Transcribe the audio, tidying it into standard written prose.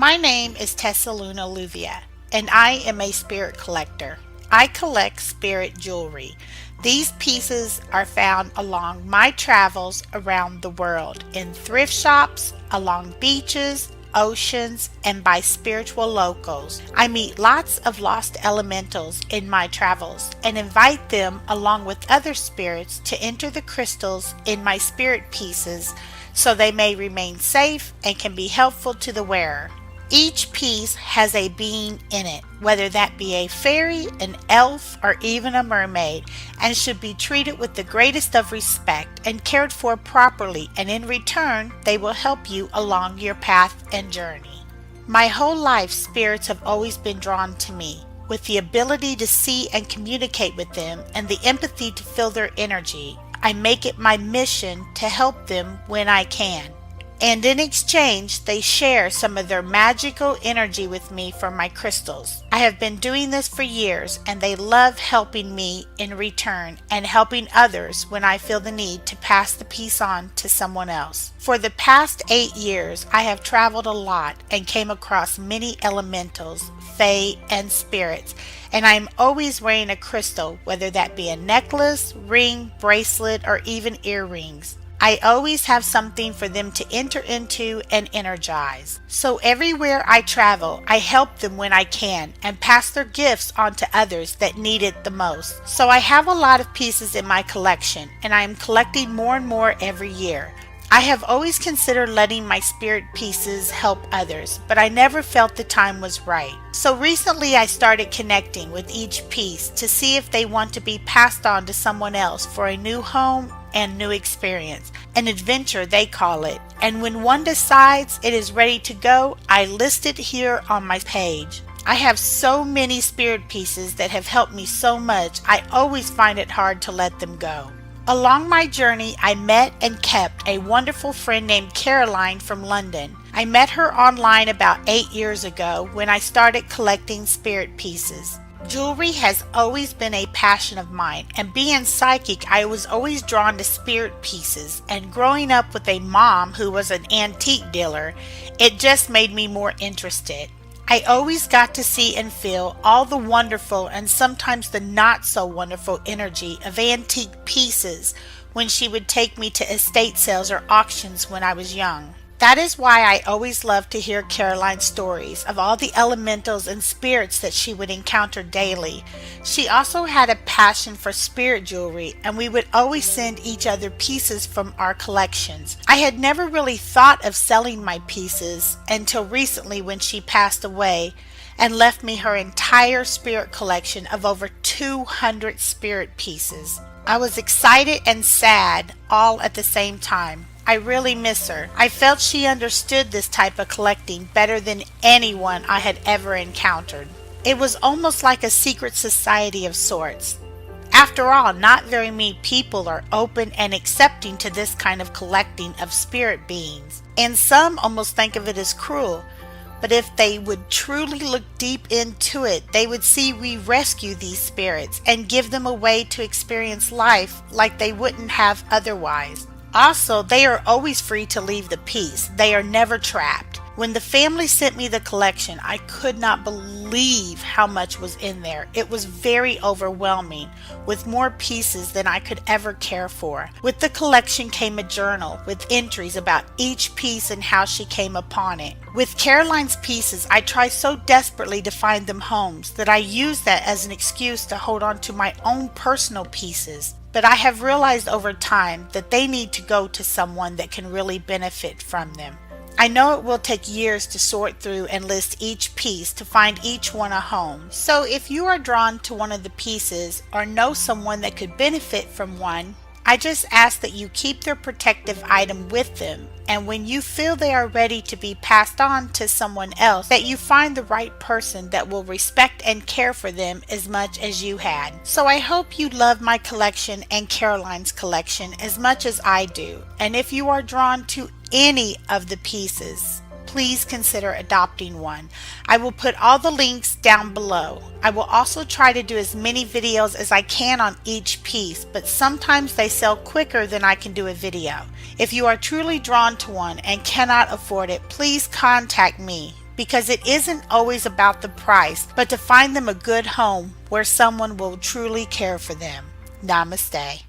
My name is TessaLuna Lluvia, and I am a spirit collector. I collect spirit jewelry. These pieces are found along my travels around the world in thrift shops, along beaches, oceans, and by spiritual locals. I meet lots of lost elementals in my travels and invite them, along with other spirits, to enter the crystals in my spirit pieces so they may remain safe and can be helpful to the wearer. Each piece has a being in it, whether that be a fairy, an elf, or even a mermaid, and should be treated with the greatest of respect and cared for properly, and in return, they will help you along your path and journey. My whole life, spirits have always been drawn to me, with the ability to see and communicate with them and the empathy to feel their energy. I make it my mission to help them when I can. And in exchange, they share some of their magical energy with me for my crystals. I have been doing this for years, and they love helping me in return and helping others when I feel the need to pass the piece on to someone else. For the past 8 years, I have traveled a lot and came across many elementals, fae, and spirits, and I am always wearing a crystal, whether that be a necklace, ring, bracelet, or even earrings. I always have something for them to enter into and energize. So everywhere I travel, I help them when I can and pass their gifts on to others that need it the most. So I have a lot of pieces in my collection, and I am collecting more and more every year. I have always considered letting my spirit pieces help others, but I never felt the time was right. So recently I started connecting with each piece to see if they want to be passed on to someone else for a new home and new experience, an adventure they call it. And when one decides it is ready to go, I list it here on my page. I have so many spirit pieces that have helped me so much, I always find it hard to let them go. Along my journey, I met and kept a wonderful friend named Caroline from London. I met her online about 8 years ago when I started collecting spirit pieces. Jewelry has always been a passion of mine, and being psychic, I was always drawn to spirit pieces, and growing up with a mom who was an antique dealer, it just made me more interested. I always got to see and feel all the wonderful and sometimes the not so wonderful energy of antique pieces when she would take me to estate sales or auctions when I was young. That is why I always loved to hear Caroline's stories of all the elementals and spirits that she would encounter daily. She also had a passion for spirit jewelry, and we would always send each other pieces from our collections. I had never really thought of selling my pieces until recently when she passed away and left me her entire spirit collection of over 200 spirit pieces. I was excited and sad all at the same time. I really miss her. I felt she understood this type of collecting better than anyone I had ever encountered. It was almost like a secret society of sorts. After all, not very many people are open and accepting to this kind of collecting of spirit beings, and some almost think of it as cruel. But if they would truly look deep into it, they would see we rescue these spirits and give them a way to experience life like they wouldn't have otherwise. Also, they are always free to leave the piece. They are never trapped. When the family sent me the collection, I could not believe how much was in there. It was very overwhelming, with more pieces than I could ever care for. With the collection came a journal with entries about each piece and how she came upon it. With Caroline's pieces, I try so desperately to find them homes that I use that as an excuse to hold on to my own personal pieces. But I have realized over time that they need to go to someone that can really benefit from them. I know it will take years to sort through and list each piece to find each one a home. So if you are drawn to one of the pieces or know someone that could benefit from one, I just ask that you keep their protective item with them, and when you feel they are ready to be passed on to someone else, that you find the right person that will respect and care for them as much as you had. So I hope you love my collection and Caroline's collection as much as I do, and if you are drawn to any of the pieces, please consider adopting one. I will put all the links down below. I will also try to do as many videos as I can on each piece, but sometimes they sell quicker than I can do a video. If you are truly drawn to one and cannot afford it, please contact me. because it isn't always about the price, but to find them a good home where someone will truly care for them. Namaste.